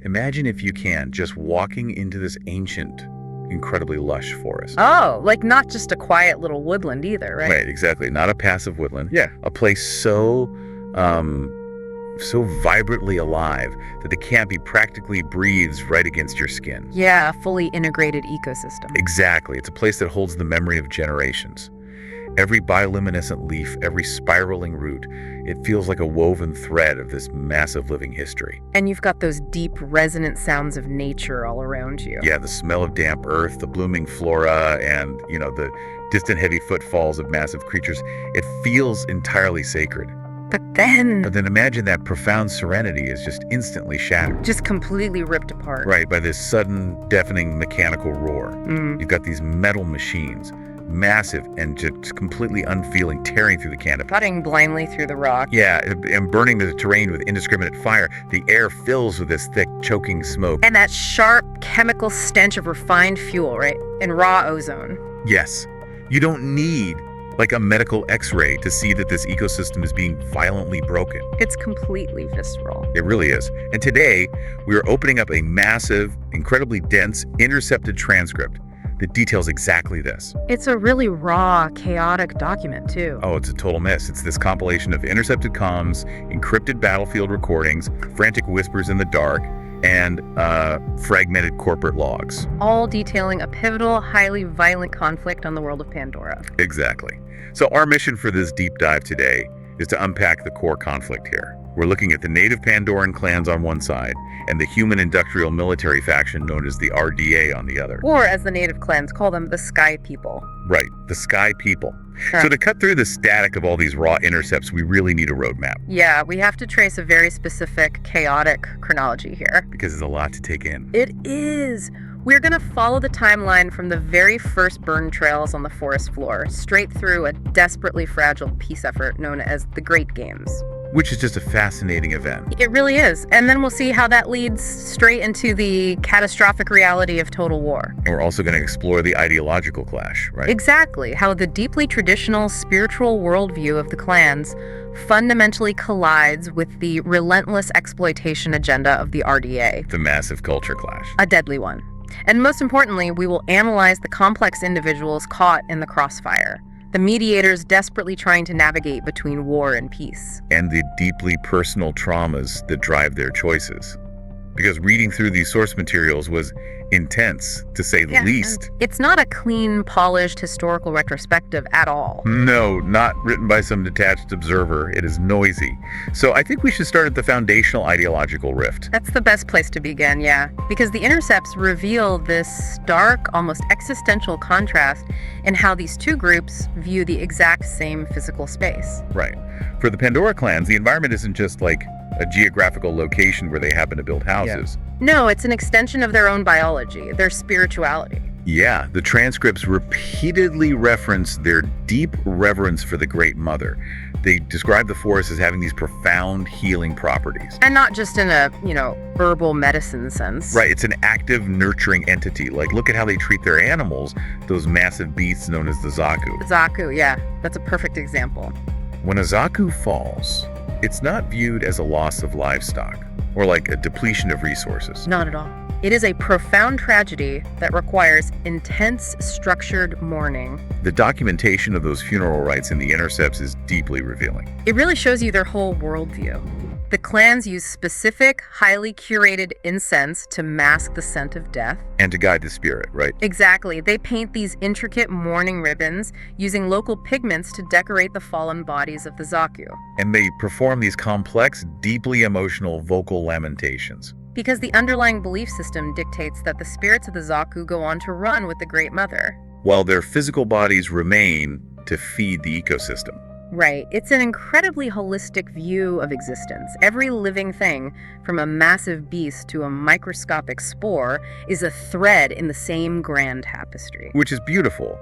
Imagine, if you can, just walking into this ancient, incredibly lush forest. Oh, like not just a quiet little woodland either, right? Right, exactly. Not a passive woodland. Yeah. A place so vibrantly alive that the canopy practically breathes right against your skin. Yeah, a fully integrated ecosystem. Exactly. It's a place that holds the memory of generations. Every bioluminescent leaf, every spiraling root, it feels like a woven thread of this massive living history. And you've got those deep, resonant sounds of nature all around you. Yeah, the smell of damp earth, the blooming flora, and, the distant heavy footfalls of massive creatures. It feels entirely sacred. But then Imagine that profound serenity is just instantly shattered. just completely ripped apart. Right, by this sudden, deafening mechanical roar. You've got these metal machines, massive and just completely unfeeling, tearing through the canopy. Cutting blindly through the rock. Yeah, and burning the terrain with indiscriminate fire. The air fills with this thick, choking smoke. And that sharp chemical stench of refined fuel, right? And raw ozone. Yes, you don't need like a medical x-ray to see that this ecosystem is being violently broken. It's completely visceral. It really is. And today, we are opening up a massive, incredibly dense, intercepted transcript that details exactly this. It's a really raw, chaotic document, too. Oh, it's a total mess. It's this compilation of intercepted comms, encrypted battlefield recordings, frantic whispers in the dark, and fragmented corporate logs. All detailing a pivotal, highly violent conflict on the world of Pandora. Exactly. So our mission for this deep dive today is to unpack the core conflict here. We're looking at the native Pandoran clans on one side and the human industrial military faction known as the RDA on the other. Or, as the native clans call them, the Sky People. Right, the Sky People. Sure. So to cut through the static of all these raw intercepts, we really need a roadmap. Yeah, we have to trace a very specific, chaotic chronology here. Because there's a lot to take in. It is. We're going to follow the timeline from the very first burn trails on the forest floor, straight through a desperately fragile peace effort known as the Great Games. Which is just a fascinating event. It really is. And then we'll see how that leads straight into the catastrophic reality of total war. And we're also going to explore the ideological clash, right? Exactly. How the deeply traditional spiritual worldview of the clans fundamentally collides with the relentless exploitation agenda of the RDA. The massive culture clash. A deadly one. And most importantly, we will analyze the complex individuals caught in the crossfire. The mediators desperately trying to navigate between war and peace. And the deeply personal traumas that drive their choices. Because reading through these source materials was intense, to say the least. It's not a clean, polished historical retrospective at all. No, not written by some detached observer. It is noisy. So I think we should start at the foundational ideological rift. That's the best place to begin, yeah. Because the intercepts reveal this stark, almost existential contrast in how these two groups view the exact same physical space. Right. For the Pandora clans, the environment isn't just like a geographical location where they happen to build houses. No, it's an extension of their own biology, their spirituality. Yeah, the transcripts repeatedly reference their deep reverence for the Great Mother. They describe the forest as having these profound healing properties. And not just in a, herbal medicine sense. Right, it's an active, nurturing entity. Like, look at how they treat their animals, those massive beasts known as the Zaku. Zaku, yeah, that's a perfect example. When a Zaku falls, it's not viewed as a loss of livestock or like a depletion of resources. Not at all. It is a profound tragedy that requires intense, structured mourning. The documentation of those funeral rites in the intercepts is deeply revealing. It really shows you their whole worldview. The clans use specific, highly curated incense to mask the scent of death. And to guide the spirit, right? Exactly. They paint these intricate mourning ribbons using local pigments to decorate the fallen bodies of the Zaku. And they perform these complex, deeply emotional vocal lamentations. Because the underlying belief system dictates that the spirits of the Zaku go on to run with the Great Mother, while their physical bodies remain to feed the ecosystem. Right. It's an incredibly holistic view of existence. Every living thing, from a massive beast to a microscopic spore, is a thread in the same grand tapestry. Which is beautiful,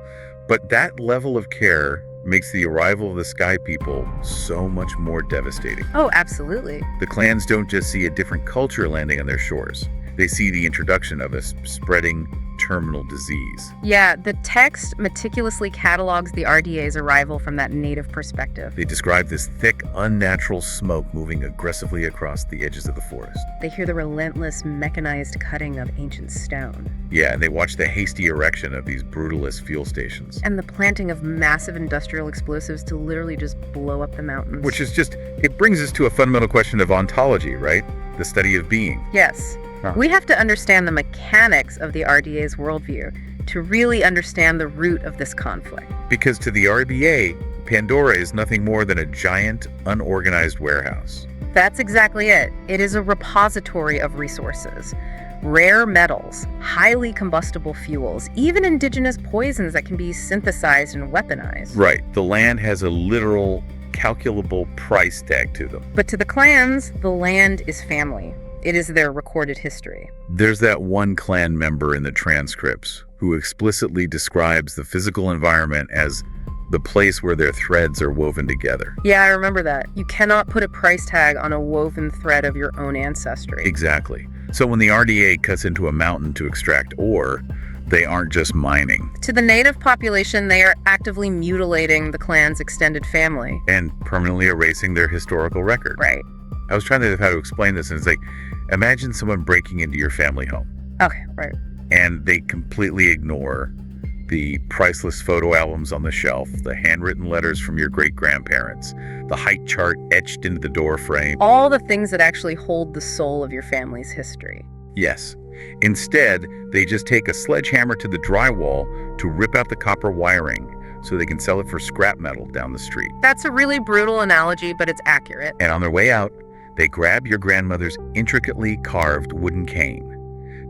but that level of care makes the arrival of the Sky People so much more devastating. Oh, absolutely. The clans don't just see a different culture landing on their shores. They see the introduction of a spreading, terminal disease. Yeah, the text meticulously catalogs the RDA's arrival from that native perspective. They describe this thick, unnatural smoke moving aggressively across the edges of the forest. They hear the relentless mechanized cutting of ancient stone. Yeah, and they watch the hasty erection of these brutalist fuel stations. And the planting of massive industrial explosives to literally just blow up the mountains. Which is just, it brings us to a fundamental question of ontology, right? The study of being. Yes. Huh. We have to understand the mechanics of the RDA's worldview to really understand the root of this conflict. Because to the RDA, Pandora is nothing more than a giant, unorganized warehouse. That's exactly it. It is a repository of resources. Rare metals, highly combustible fuels, even indigenous poisons that can be synthesized and weaponized. Right. The land has a literal, calculable price tag to them. But to the clans, the land is family. It is their recorded history. There's that one clan member in the transcripts who explicitly describes the physical environment as the place where their threads are woven together. Yeah, I remember that. You cannot put a price tag on a woven thread of your own ancestry. Exactly. So when the RDA cuts into a mountain to extract ore, they aren't just mining. To the native population, they are actively mutilating the clan's extended family. And permanently erasing their historical record. Right. I was trying to think of how to explain this, and it's like, imagine someone breaking into your family home. Okay, right. And they completely ignore the priceless photo albums on the shelf, the handwritten letters from your great-grandparents, the height chart etched into the door frame. All the things that actually hold the soul of your family's history. Yes. Instead, they just take a sledgehammer to the drywall to rip out the copper wiring so they can sell it for scrap metal down the street. That's a really brutal analogy, but it's accurate. And on their way out, they grab your grandmother's intricately carved wooden cane.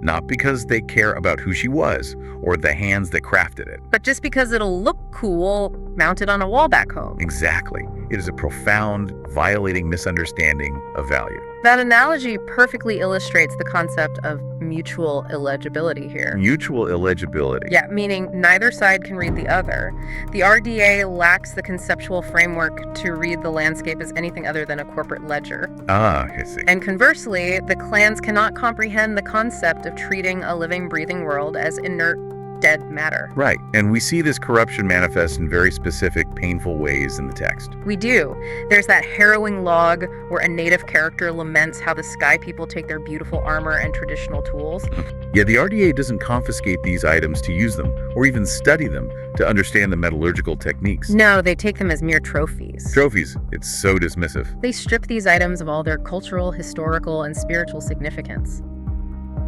Not because they care about who she was or the hands that crafted it. But just because it'll look cool mounted on a wall back home. Exactly. It is a profound, violating misunderstanding of value. That analogy perfectly illustrates the concept of mutual illegibility here. Mutual illegibility. Yeah, meaning neither side can read the other. The RDA lacks the conceptual framework to read the landscape as anything other than a corporate ledger. Ah, I see. And conversely, the clans cannot comprehend the concept of treating a living, breathing world as inert, dead matter. Right. And we see this corruption manifest in very specific, painful ways in the text. We do. There's that harrowing log where a native character laments how the sky people take their beautiful armor and traditional tools. Yeah, the RDA doesn't confiscate these items to use them or even study them to understand the metallurgical techniques. No, they take them as mere trophies. Trophies. It's so dismissive. They strip these items of all their cultural, historical, and spiritual significance.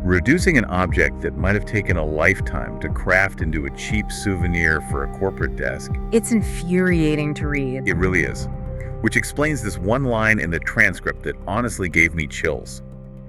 Reducing an object that might have taken a lifetime to craft into a cheap souvenir for a corporate desk. It's infuriating to read. It really is. Which explains this one line in the transcript that honestly gave me chills.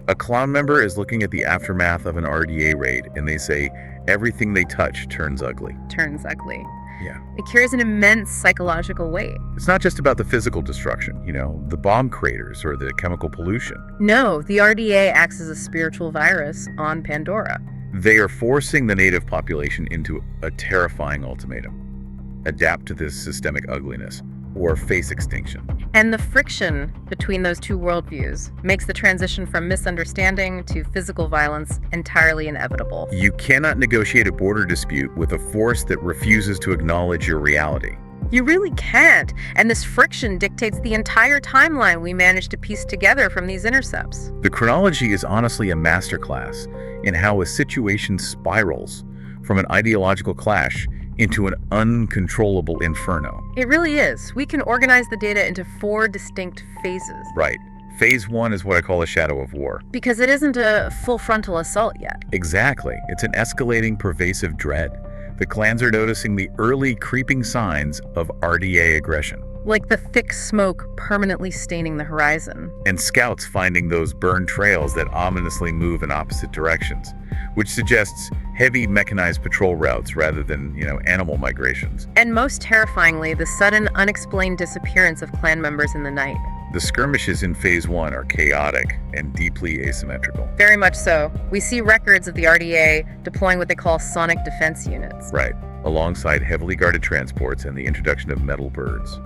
A clan member is looking at the aftermath of an RDA raid, and they say, everything they touch turns ugly. Turns ugly. Yeah. It carries an immense psychological weight. It's not just about the physical destruction, the bomb craters or the chemical pollution. No, the RDA acts as a spiritual virus on Pandora. They are forcing the native population into a terrifying ultimatum. Adapt to this systemic ugliness, or face extinction. And the friction between those two worldviews makes the transition from misunderstanding to physical violence entirely inevitable. You cannot negotiate a border dispute with a force that refuses to acknowledge your reality. You really can't. And this friction dictates the entire timeline we managed to piece together from these intercepts. The chronology is honestly a masterclass in how a situation spirals from an ideological clash into an uncontrollable inferno. It really is. We can organize the data into 4 distinct phases. Right. Phase 1 is what I call a shadow of war. Because it isn't a full frontal assault yet. Exactly. It's an escalating, pervasive dread. The clans are noticing the early creeping signs of RDA aggression. Like the thick smoke permanently staining the horizon. And scouts finding those burned trails that ominously move in opposite directions, which suggests heavy mechanized patrol routes rather than, animal migrations. And most terrifyingly, the sudden, unexplained disappearance of clan members in the night. The skirmishes in Phase 1 are chaotic and deeply asymmetrical. Very much so. We see records of the RDA deploying what they call sonic defense units. Right, alongside heavily guarded transports and the introduction of metal birds,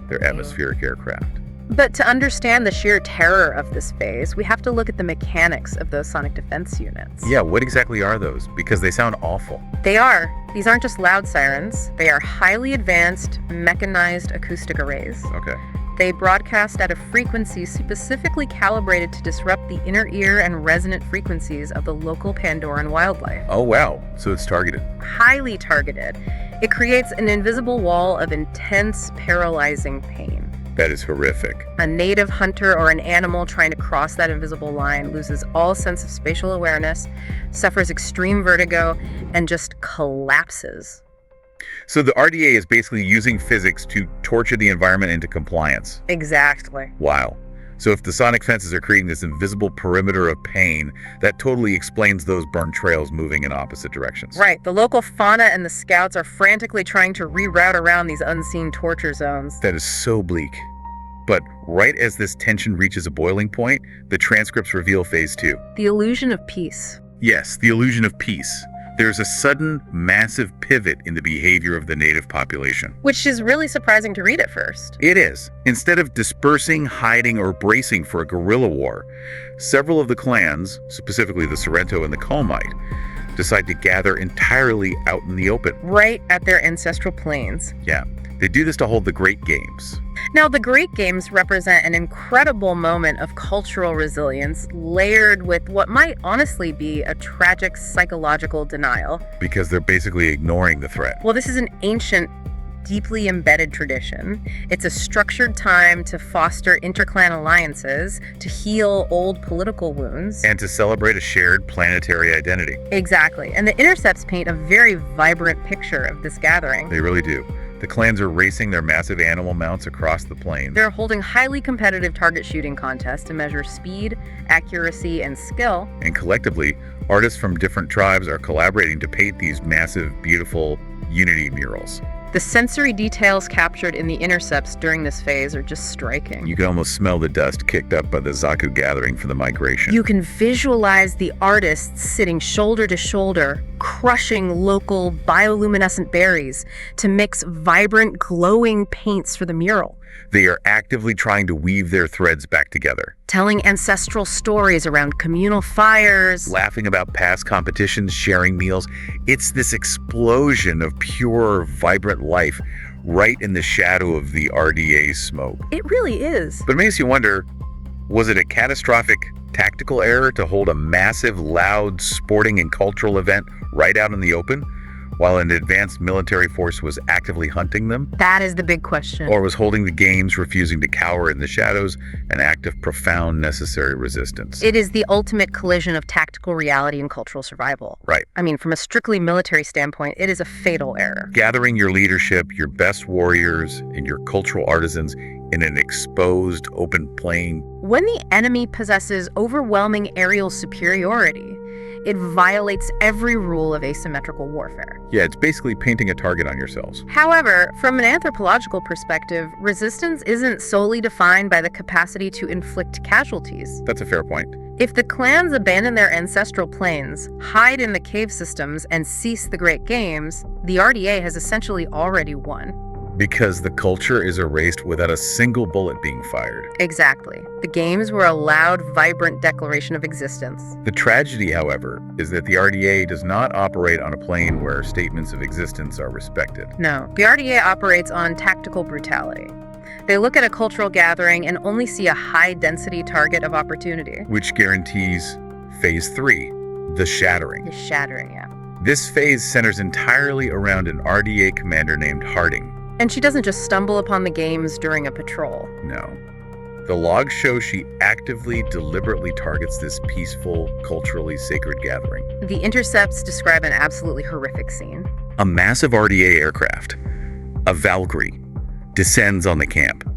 their atmospheric aircraft. But to understand the sheer terror of this phase, we have to look at the mechanics of those sonic defense units. Yeah, what exactly are those? Because they sound awful. They are. These aren't just loud sirens. They are highly advanced, mechanized acoustic arrays. Okay. They broadcast at a frequency specifically calibrated to disrupt the inner ear and resonant frequencies of the local Pandoran wildlife. Oh, wow. So it's targeted. Highly targeted. It creates an invisible wall of intense, paralyzing pain. That is horrific. A native hunter or an animal trying to cross that invisible line loses all sense of spatial awareness, suffers extreme vertigo, and just collapses. So the RDA is basically using physics to torture the environment into compliance. Exactly. Wow. So if the sonic fences are creating this invisible perimeter of pain, that totally explains those burnt trails moving in opposite directions. Right. The local fauna and the scouts are frantically trying to reroute around these unseen torture zones. That is so bleak. But right as this tension reaches a boiling point, the transcripts reveal phase 2. The illusion of peace. Yes, the illusion of peace. There's a sudden, massive pivot in the behavior of the native population. Which is really surprising to read at first. It is. Instead of dispersing, hiding, or bracing for a guerrilla war, several of the clans, specifically the Sorrento and the Calmite, decide to gather entirely out in the open. Right at their ancestral plains. Yeah, they do this to hold the Great Games. Now, the Great Games represent an incredible moment of cultural resilience, layered with what might honestly be a tragic psychological denial. Because they're basically ignoring the threat. Well, this is an ancient, deeply embedded tradition. It's a structured time to foster interclan alliances, to heal old political wounds. And to celebrate a shared planetary identity. Exactly. And the intercepts paint a very vibrant picture of this gathering. They really do. The clans are racing their massive animal mounts across the plains. They're holding highly competitive target shooting contests to measure speed, accuracy, and skill. And collectively, artists from different tribes are collaborating to paint these massive, beautiful unity murals. The sensory details captured in the intercepts during this phase are just striking. You can almost smell the dust kicked up by the Zaku gathering for the migration. You can visualize the artists sitting shoulder to shoulder, crushing local bioluminescent berries to mix vibrant, glowing paints for the mural. They are actively trying to weave their threads back together. Telling ancestral stories around communal fires. Laughing about past competitions, sharing meals. It's this explosion of pure, vibrant life right in the shadow of the RDA smoke. It really is. But it makes you wonder, was it a catastrophic tactical error to hold a massive, loud, sporting and cultural event right out in the open, while an advanced military force was actively hunting them? That is the big question. Or was holding the games, refusing to cower in the shadows, an act of profound necessary resistance? It is the ultimate collision of tactical reality and cultural survival. Right. I mean, from a strictly military standpoint, it is a fatal error. Gathering your leadership, your best warriors, and your cultural artisans in an exposed, open plain. When the enemy possesses overwhelming aerial superiority, it violates every rule of asymmetrical warfare. Yeah, it's basically painting a target on yourselves. However, from an anthropological perspective, resistance isn't solely defined by the capacity to inflict casualties. That's a fair point. If the clans abandon their ancestral plains, hide in the cave systems, and cease the Great Games, the RDA has essentially already won. Because the culture is erased without a single bullet being fired. Exactly. The games were a loud, vibrant declaration of existence. The tragedy, however, is that the RDA does not operate on a plane where statements of existence are respected. No, the RDA operates on tactical brutality. They look at a cultural gathering and only see a high-density target of opportunity. Which guarantees Phase 3, the shattering. The shattering, yeah. This phase centers entirely around an RDA commander named Harding. And she doesn't just stumble upon the games during a patrol. No. The logs show she actively, deliberately targets this peaceful, culturally sacred gathering. The intercepts describe an absolutely horrific scene. A massive RDA aircraft, a Valkyrie, descends on the camp.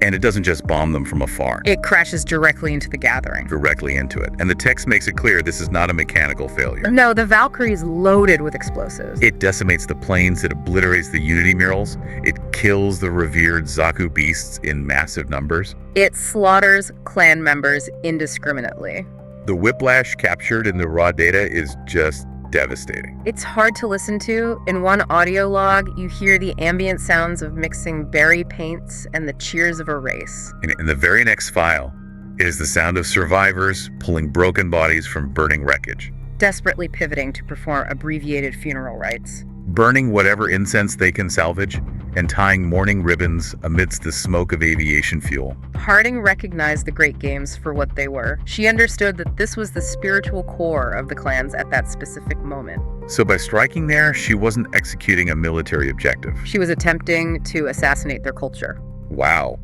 And it doesn't just bomb them from afar. It crashes directly into the gathering. Directly into it. And the text makes it clear this is not a mechanical failure. No, the Valkyrie is loaded with explosives. It decimates the planes, it obliterates the unity murals, it kills the revered Zaku beasts in massive numbers. It slaughters clan members indiscriminately. The whiplash captured in the raw data is just devastating. It's hard to listen to. In one audio log, you hear the ambient sounds of mixing berry paints and the cheers of a race. And in the very next file, it is the sound of survivors pulling broken bodies from burning wreckage, Desperately pivoting to perform abbreviated funeral rites. burning whatever incense they can salvage, and tying mourning ribbons amidst the smoke of aviation fuel. Harding recognized the Great Games for what they were. She understood that this was the spiritual core of the clans at that specific moment. So by striking there, she wasn't executing a military objective. She was attempting to assassinate their culture. Wow.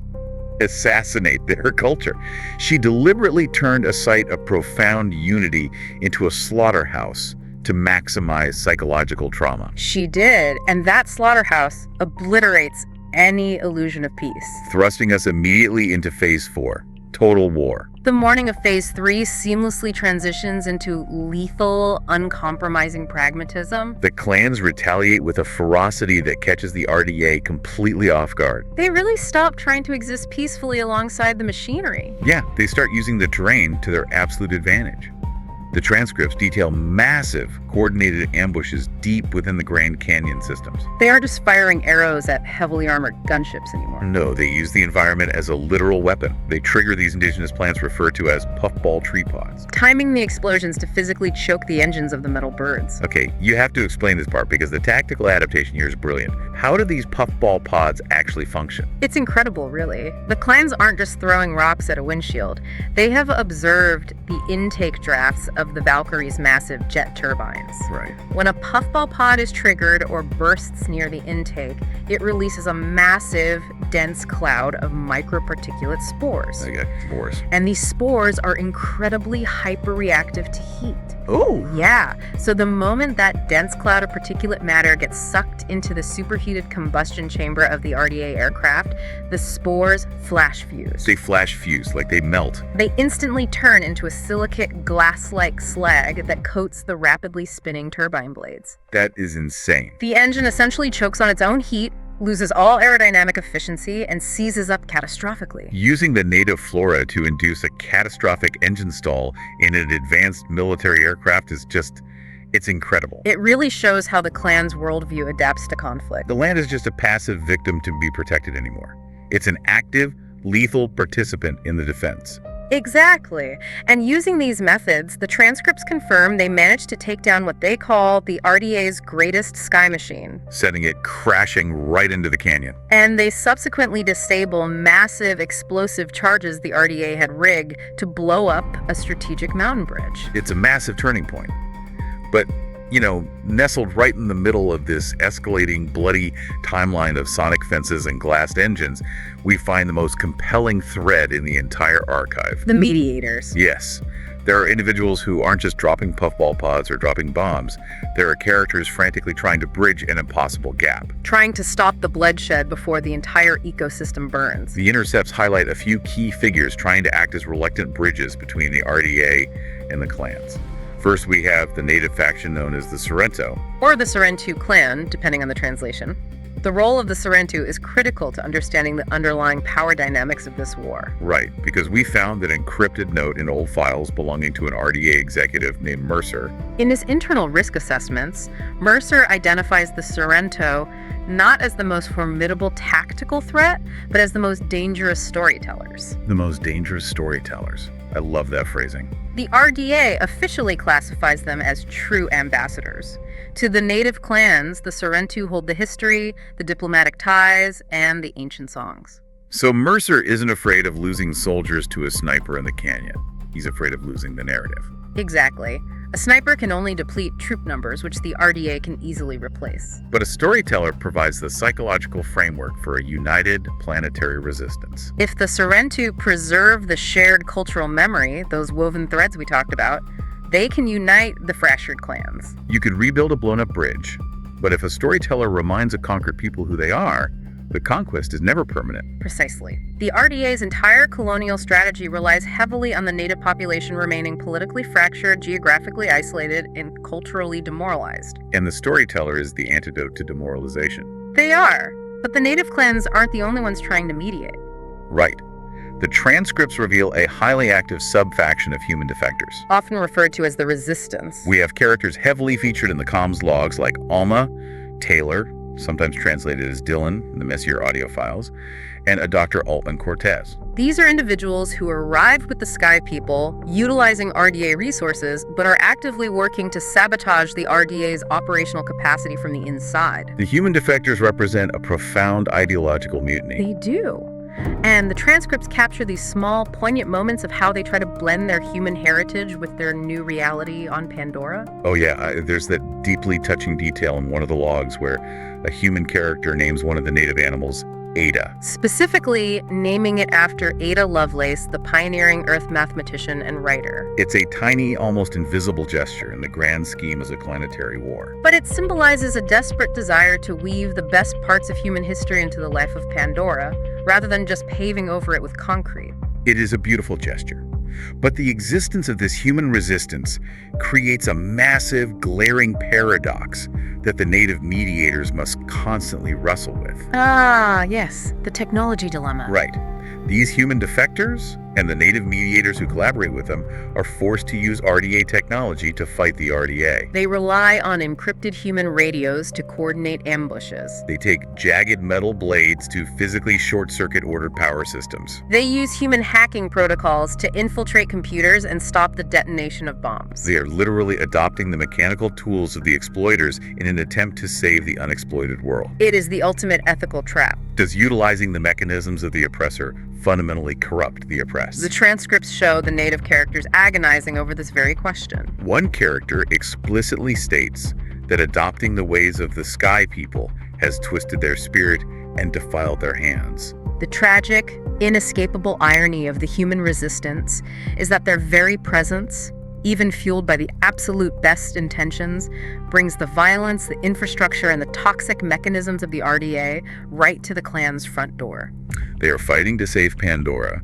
Assassinate their culture. She deliberately turned a site of profound unity into a slaughterhouse to maximize psychological trauma. She did, and that slaughterhouse obliterates any illusion of peace. Thrusting us immediately into Phase 4, total war. The morning of Phase 3 seamlessly transitions into lethal, uncompromising pragmatism. The clans retaliate with a ferocity that catches the RDA completely off guard. They really stop trying to exist peacefully alongside the machinery. Yeah, they start using the terrain to their absolute advantage. The transcripts detail massive, coordinated ambushes deep within the Grand Canyon systems. They aren't just firing arrows at heavily armored gunships anymore. No, they use the environment as a literal weapon. They trigger these indigenous plants referred to as puffball tree pods. Timing the explosions to physically choke the engines of the metal birds. Okay, you have to explain this part because the tactical adaptation here is brilliant. How do these puffball pods actually function? It's incredible, really. The clans aren't just throwing rocks at a windshield. They have observed the intake drafts of the Valkyrie's massive jet turbines. Right. When a puffball pod is triggered or bursts near the intake, it releases a massive, dense cloud of microparticulate spores. Okay, spores. And these spores are incredibly hyperreactive to heat. Oh! Yeah, so the moment that dense cloud of particulate matter gets sucked into the superheated combustion chamber of the RDA aircraft, the spores flash fuse. They flash fuse, like they melt. They instantly turn into a silicate glass-like slag that coats the rapidly spinning turbine blades. That is insane. The engine essentially chokes on its own heat, loses all aerodynamic efficiency, and seizes up catastrophically. Using the native flora to induce a catastrophic engine stall in an advanced military aircraft is just, it's incredible. It really shows how the clan's worldview adapts to conflict. The land is just a passive victim to be protected anymore. It's an active, lethal participant in the defense. Exactly. And using these methods, the transcripts confirm they managed to take down what they call the RDA's greatest sky machine. Setting it crashing right into the canyon. And they subsequently disable massive explosive charges the RDA had rigged to blow up a strategic mountain bridge. It's a massive turning point. But, nestled right in the middle of this escalating, bloody timeline of sonic fences and glassed engines, we find the most compelling thread in the entire archive. The mediators. Yes. There are individuals who aren't just dropping puffball pods or dropping bombs. There are characters frantically trying to bridge an impossible gap. Trying to stop the bloodshed before the entire ecosystem burns. The intercepts highlight a few key figures trying to act as reluctant bridges between the RDA and the clans. First, we have the native faction known as the Sorrento. Or the Sorrento clan, depending on the translation. The role of the Sorrento is critical to understanding the underlying power dynamics of this war. Right, because we found an encrypted note in old files belonging to an RDA executive named Mercer. In his internal risk assessments, Mercer identifies the Sorrento not as the most formidable tactical threat, but as the most dangerous storytellers. The most dangerous storytellers. I love that phrasing. The RDA officially classifies them as true ambassadors. To the native clans, the Sorrento hold the history, the diplomatic ties, and the ancient songs. So Mercer isn't afraid of losing soldiers to a sniper in the canyon. He's afraid of losing the narrative. Exactly. A sniper can only deplete troop numbers, which the RDA can easily replace. But a storyteller provides the psychological framework for a united planetary resistance. If the Sorrento preserve the shared cultural memory, those woven threads we talked about, they can unite the fractured clans. You could rebuild a blown-up bridge, but if a storyteller reminds a conquered people who they are, the conquest is never permanent. Precisely. The RDA's entire colonial strategy relies heavily on the native population remaining politically fractured, geographically isolated, and culturally demoralized. And the storyteller is the antidote to demoralization. They are, but the native clans aren't the only ones trying to mediate. Right. The transcripts reveal a highly active sub-faction of human defectors. Often referred to as the Resistance. We have characters heavily featured in the comms logs like Alma, Taylor, sometimes translated as Dylan in the messier audio files, and a Dr. Altman Cortez. These are individuals who arrived with the Sky People, utilizing RDA resources, but are actively working to sabotage the RDA's operational capacity from the inside. The human defectors represent a profound ideological mutiny. They do. And the transcripts capture these small, poignant moments of how they try to blend their human heritage with their new reality on Pandora. Oh yeah, there's that deeply touching detail in one of the logs where a human character names one of the native animals Ada. Specifically, naming it after Ada Lovelace, the pioneering Earth mathematician and writer. It's a tiny, almost invisible gesture in the grand scheme of the planetary war. But it symbolizes a desperate desire to weave the best parts of human history into the life of Pandora, rather than just paving over it with concrete. It is a beautiful gesture. But the existence of this human resistance creates a massive, glaring paradox that the native mediators must constantly wrestle with. Ah, yes, the technology dilemma. Right. These human defectors and the native mediators who collaborate with them are forced to use RDA technology to fight the RDA. They rely on encrypted human radios to coordinate ambushes. They take jagged metal blades to physically short-circuit ordered power systems. They use human hacking protocols to infiltrate computers and stop the detonation of bombs. They are literally adopting the mechanical tools of the exploiters in an attempt to save the unexploited world. It is the ultimate ethical trap. Does utilizing the mechanisms of the oppressor fundamentally corrupt the oppressed? The transcripts show the native characters agonizing over this very question. One character explicitly states that adopting the ways of the Sky People has twisted their spirit and defiled their hands. The tragic, inescapable irony of the human resistance is that their very presence, even fueled by the absolute best intentions, brings the violence, the infrastructure, and the toxic mechanisms of the RDA right to the clan's front door. They are fighting to save Pandora,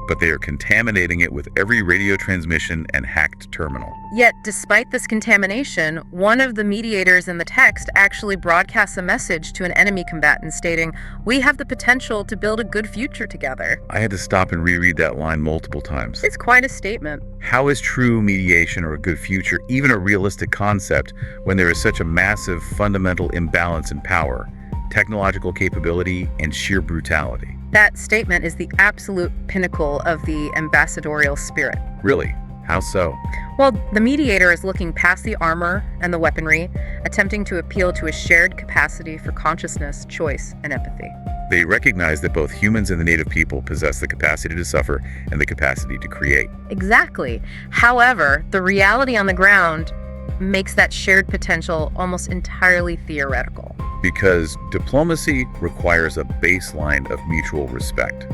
but they are contaminating it with every radio transmission and hacked terminal. Yet, despite this contamination, one of the mediators in the text actually broadcasts a message to an enemy combatant stating, "We have the potential to build a good future together." I had to stop and reread that line multiple times. It's quite a statement. How is true mediation or a good future even a realistic concept when there is such a massive fundamental imbalance in power, technological capability, and sheer brutality? That statement is the absolute pinnacle of the ambassadorial spirit. Really? How so? Well, the mediator is looking past the armor and the weaponry, attempting to appeal to a shared capacity for consciousness, choice, and empathy. They recognize that both humans and the native people possess the capacity to suffer and the capacity to create. Exactly. However, the reality on the ground makes that shared potential almost entirely theoretical. Because diplomacy requires a baseline of mutual respect,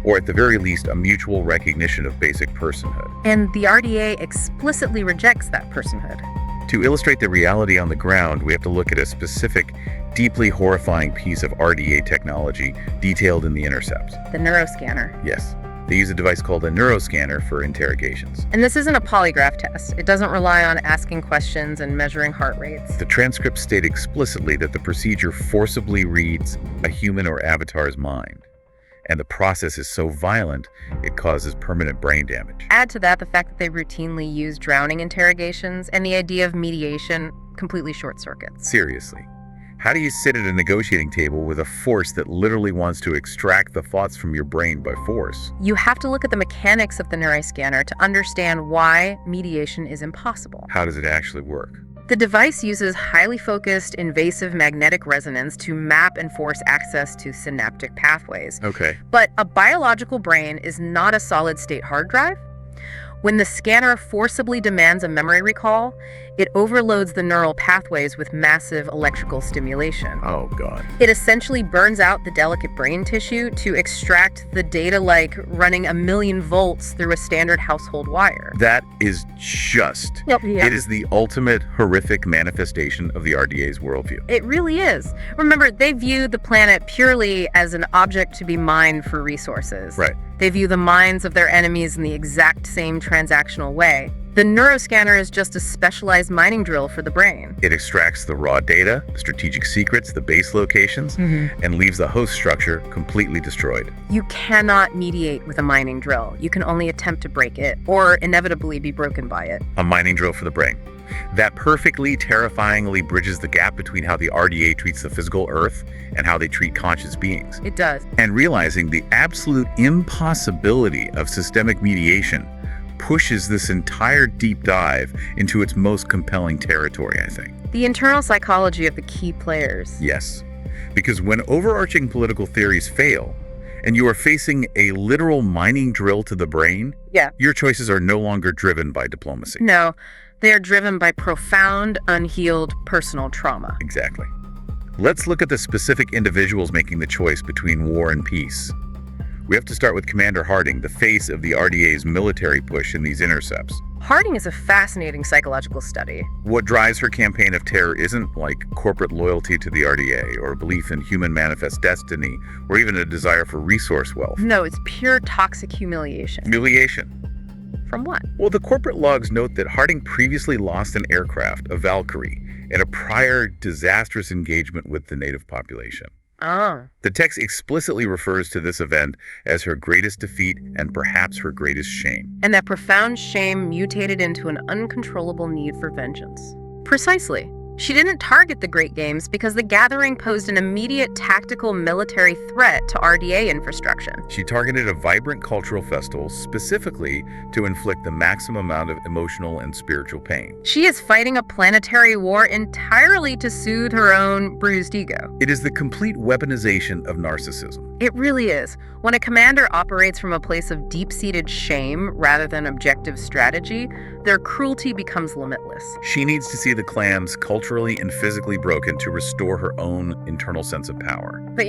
or at the very least, a mutual recognition of basic personhood. And the RDA explicitly rejects that personhood. To illustrate the reality on the ground, we have to look at a specific, deeply horrifying piece of RDA technology detailed in the intercept. The neuroscanner. Yes. They use a device called a neuroscanner for interrogations. And this isn't a polygraph test. It doesn't rely on asking questions and measuring heart rates. The transcripts state explicitly that the procedure forcibly reads a human or avatar's mind. And the process is so violent, it causes permanent brain damage. Add to that the fact that they routinely use drowning interrogations, and the idea of mediation completely short circuits. Seriously. How do you sit at a negotiating table with a force that literally wants to extract the thoughts from your brain by force? You have to look at the mechanics of the neuroscanner to understand why mediation is impossible. How does it actually work? The device uses highly focused invasive magnetic resonance to map and force access to synaptic pathways. Okay. But a biological brain is not a solid-state hard drive. When the scanner forcibly demands a memory recall, it overloads the neural pathways with massive electrical stimulation. Oh, God. It essentially burns out the delicate brain tissue to extract the data like running 1,000,000 volts through a standard household wire. That is just... Yep. Yeah. It is the ultimate horrific manifestation of the RDA's worldview. It really is. Remember, they view the planet purely as an object to be mined for resources. Right. They view the minds of their enemies in the exact same transactional way. The neuroscanner is just a specialized mining drill for the brain. It extracts the raw data, the strategic secrets, the base locations, and leaves the host structure completely destroyed. You cannot mediate with a mining drill. You can only attempt to break it, or inevitably be broken by it. A mining drill for the brain. That perfectly, terrifyingly bridges the gap between how the RDA treats the physical Earth and how they treat conscious beings. It does. And realizing the absolute impossibility of systemic mediation pushes this entire deep dive into its most compelling territory, I think. The internal psychology of the key players. Yes, because when overarching political theories fail, and you are facing a literal mining drill to the brain, your choices are no longer driven by diplomacy. No, they are driven by profound, unhealed personal trauma. Exactly. Let's look at the specific individuals making the choice between war and peace. We have to start with Commander Harding, the face of the RDA's military push in these intercepts. Harding is a fascinating psychological study. What drives her campaign of terror isn't like corporate loyalty to the RDA or a belief in human manifest destiny or even a desire for resource wealth. No, it's pure toxic humiliation. Humiliation. From what? Well, the corporate logs note that Harding previously lost an aircraft, a Valkyrie, in a prior disastrous engagement with the native population. The text explicitly refers to this event as her greatest defeat and perhaps her greatest shame. And that profound shame mutated into an uncontrollable need for vengeance. Precisely. She didn't target the Great Games because the gathering posed an immediate tactical military threat to RDA infrastructure. She targeted a vibrant cultural festival specifically to inflict the maximum amount of emotional and spiritual pain. She is fighting a planetary war entirely to soothe her own bruised ego. It is the complete weaponization of narcissism. It really is. When a commander operates from a place of deep-seated shame rather than objective strategy, their cruelty becomes limitless. She needs to see the clans culturally and physically broken to restore her own internal sense of power. But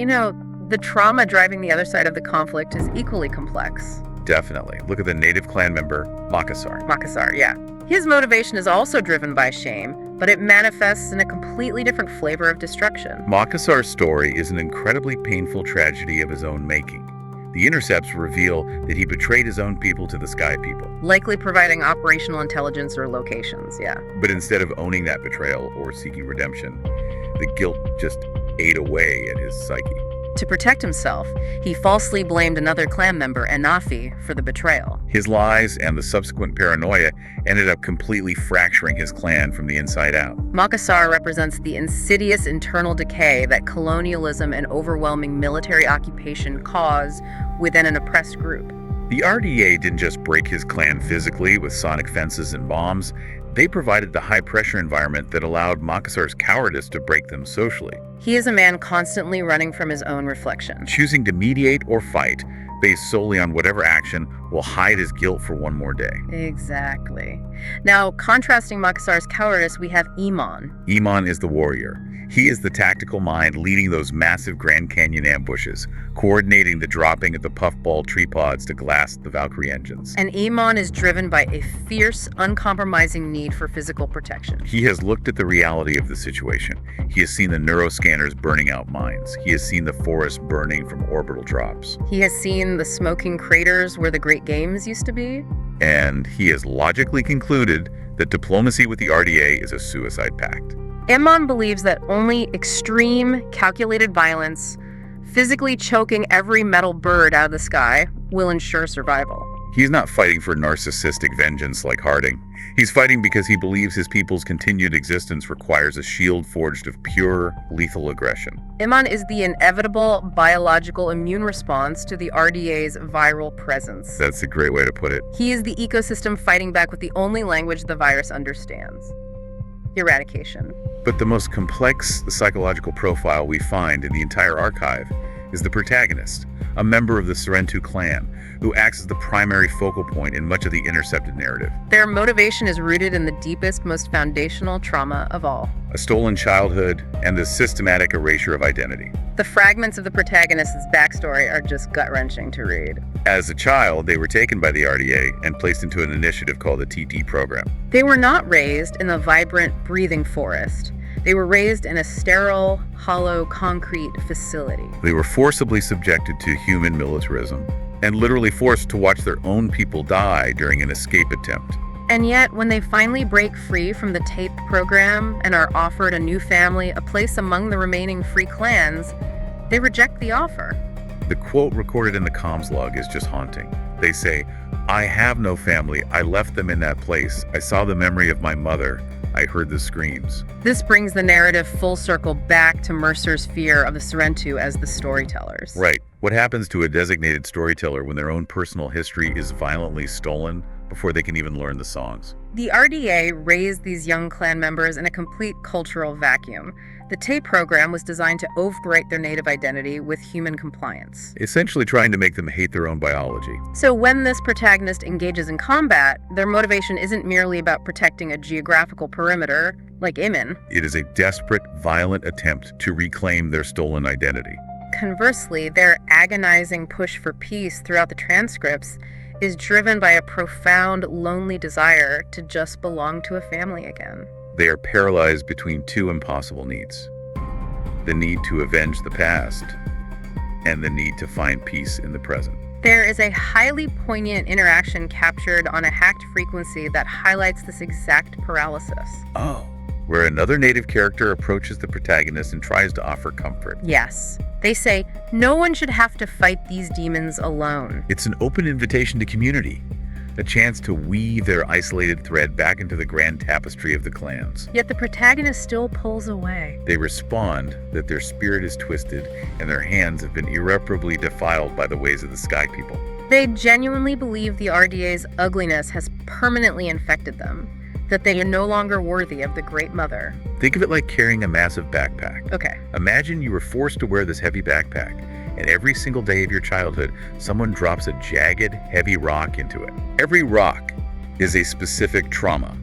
the trauma driving the other side of the conflict is equally complex. Definitely. Look at the native clan member, Makassar. Makassar, yeah. His motivation is also driven by shame, but it manifests in a completely different flavor of destruction. Makassar's story is an incredibly painful tragedy of his own making. The intercepts reveal that he betrayed his own people to the Sky People. Likely providing operational intelligence or locations, yeah. But instead of owning that betrayal or seeking redemption, the guilt just ate away at his psyche. To protect himself, he falsely blamed another clan member, Anafi, for the betrayal. His lies and the subsequent paranoia ended up completely fracturing his clan from the inside out. Makassar represents the insidious internal decay that colonialism and overwhelming military occupation cause within an oppressed group. The RDA didn't just break his clan physically with sonic fences and bombs. They provided the high-pressure environment that allowed Makassar's cowardice to break them socially. He is a man constantly running from his own reflection. Choosing to mediate or fight based solely on whatever action will hide his guilt for one more day. Exactly. Now, contrasting Makassar's cowardice, we have Iman. Iman is the warrior. He is the tactical mind leading those massive Grand Canyon ambushes, coordinating the dropping of the puffball tree pods to glass the Valkyrie engines. And Iman is driven by a fierce, uncompromising need for physical protection. He has looked at the reality of the situation. He has seen the neuroscanners burning out mines. He has seen the forest burning from orbital drops. He has seen the smoking craters where the Great Games used to be. And he has logically concluded that diplomacy with the RDA is a suicide pact. Iman believes that only extreme, calculated violence, physically choking every metal bird out of the sky, will ensure survival. He's not fighting for narcissistic vengeance like Harding. He's fighting because he believes his people's continued existence requires a shield forged of pure, lethal aggression. Iman is the inevitable biological immune response to the RDA's viral presence. That's a great way to put it. He is the ecosystem fighting back with the only language the virus understands: eradication. But the most complex psychological profile we find in the entire archive is the protagonist, a member of the Sorrentu clan, who acts as the primary focal point in much of the intercepted narrative. Their motivation is rooted in the deepest, most foundational trauma of all: a stolen childhood and the systematic erasure of identity. The fragments of the protagonist's backstory are just gut-wrenching to read. As a child, they were taken by the RDA and placed into an initiative called the TT program. They were not raised in the vibrant, breathing forest. They were raised in a sterile, hollow, concrete facility. They were forcibly subjected to human militarism and literally forced to watch their own people die during an escape attempt. And yet, when they finally break free from the tape program and are offered a new family, a place among the remaining free clans, they reject the offer. The quote recorded in the comms log is just haunting. They say, "I have no family. I left them in that place. I saw the memory of my mother. I heard the screams." This brings the narrative full circle back to Mercer's fear of the Serentu as the storytellers. Right. What happens to a designated storyteller when their own personal history is violently stolen before they can even learn the songs? The RDA raised these young clan members in a complete cultural vacuum. The tape program was designed to overwrite their native identity with human compliance. Essentially trying to make them hate their own biology. So when this protagonist engages in combat, their motivation isn't merely about protecting a geographical perimeter, like Imin. It is a desperate, violent attempt to reclaim their stolen identity. Conversely, their agonizing push for peace throughout the transcripts is driven by a profound, lonely desire to just belong to a family again. They are paralyzed between two impossible needs: the need to avenge the past and the need to find peace in the present. There is a highly poignant interaction captured on a hacked frequency that highlights this exact paralysis. Oh. Where another native character approaches the protagonist and tries to offer comfort. Yes. They say, no one should have to fight these demons alone. It's an open invitation to community, a chance to weave their isolated thread back into the grand tapestry of the clans. Yet the protagonist still pulls away. They respond that their spirit is twisted and their hands have been irreparably defiled by the ways of the Sky People. They genuinely believe the RDA's ugliness has permanently infected them, that they are no longer worthy of the Great Mother. Think of it like carrying a massive backpack. Okay. Imagine you were forced to wear this heavy backpack, and every single day of your childhood, someone drops a jagged, heavy rock into it. Every rock is a specific trauma.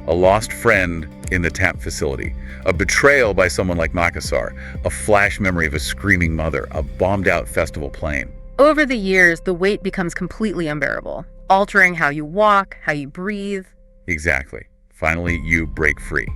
A lost friend in the TAP facility, a betrayal by someone like Makassar, a flash memory of a screaming mother, a bombed-out festival plane. Over the years, the weight becomes completely unbearable, altering how you walk, how you breathe. Exactly. Finally, you break free.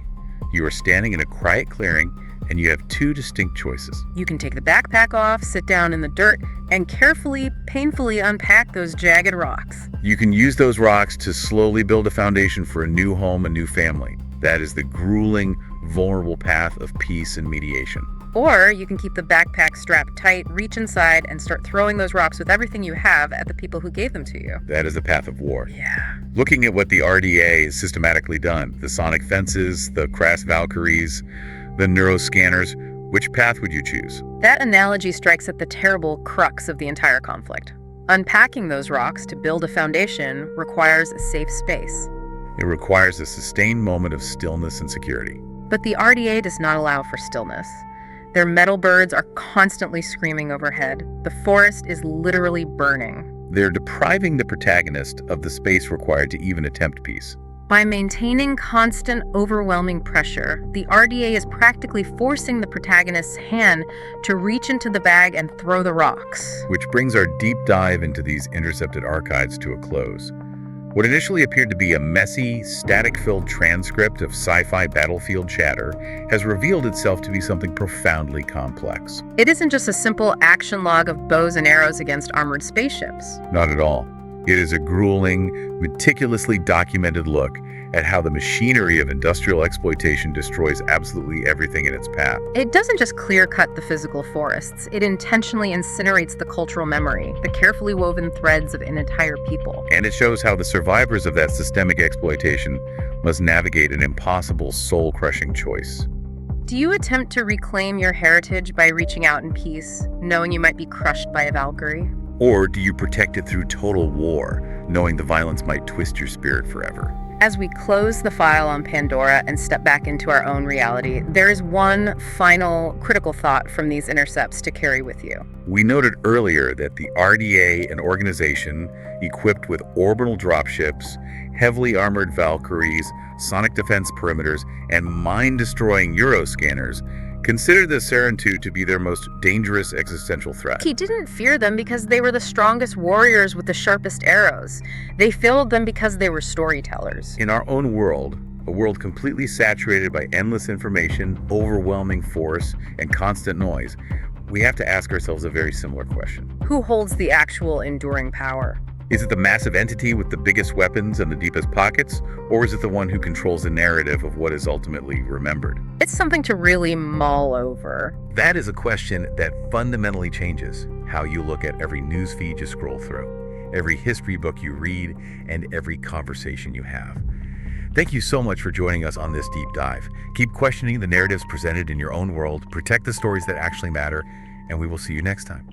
You are standing in a quiet clearing, and you have two distinct choices. You can take the backpack off, sit down in the dirt, and carefully, painfully unpack those jagged rocks. You can use those rocks to slowly build a foundation for a new home, a new family. That is the grueling, vulnerable path of peace and mediation. Or you can keep the backpack strapped tight, reach inside, and start throwing those rocks with everything you have at the people who gave them to you. That is the path of war. Yeah. Looking at what the RDA has systematically done, the sonic fences, the crass Valkyries, the neuroscanners, which path would you choose? That analogy strikes at the terrible crux of the entire conflict. Unpacking those rocks to build a foundation requires a safe space. It requires a sustained moment of stillness and security. But the RDA does not allow for stillness. Their metal birds are constantly screaming overhead. The forest is literally burning. They're depriving the protagonist of the space required to even attempt peace. By maintaining constant, overwhelming pressure, the RDA is practically forcing the protagonist's hand to reach into the bag and throw the rocks. Which brings our deep dive into these intercepted archives to a close. What initially appeared to be a messy, static-filled transcript of sci-fi battlefield chatter has revealed itself to be something profoundly complex. It isn't just a simple action log of bows and arrows against armored spaceships. Not at all. It is a grueling, meticulously documented look at how the machinery of industrial exploitation destroys absolutely everything in its path. It doesn't just clear-cut the physical forests. It intentionally incinerates the cultural memory, the carefully woven threads of an entire people. And it shows how the survivors of that systemic exploitation must navigate an impossible, soul-crushing choice. Do you attempt to reclaim your heritage by reaching out in peace, knowing you might be crushed by a Valkyrie? Or do you protect it through total war, knowing the violence might twist your spirit forever? As we close the file on Pandora and step back into our own reality, there is one final critical thought from these intercepts to carry with you. We noted earlier that the RDA, an organization equipped with orbital dropships, heavily armored Valkyries, sonic defense perimeters, and mind-destroying Euroscanners, considered the Serentu to be their most dangerous existential threat. He didn't fear them because they were the strongest warriors with the sharpest arrows. They feared them because they were storytellers. In our own world, a world completely saturated by endless information, overwhelming force, and constant noise, we have to ask ourselves a very similar question. Who holds the actual enduring power? Is it the massive entity with the biggest weapons and the deepest pockets, or is it the one who controls the narrative of what is ultimately remembered? It's something to really mull over. That is a question that fundamentally changes how you look at every news feed you scroll through, every history book you read, and every conversation you have. Thank you so much for joining us on this deep dive. Keep questioning the narratives presented in your own world, protect the stories that actually matter, and we will see you next time.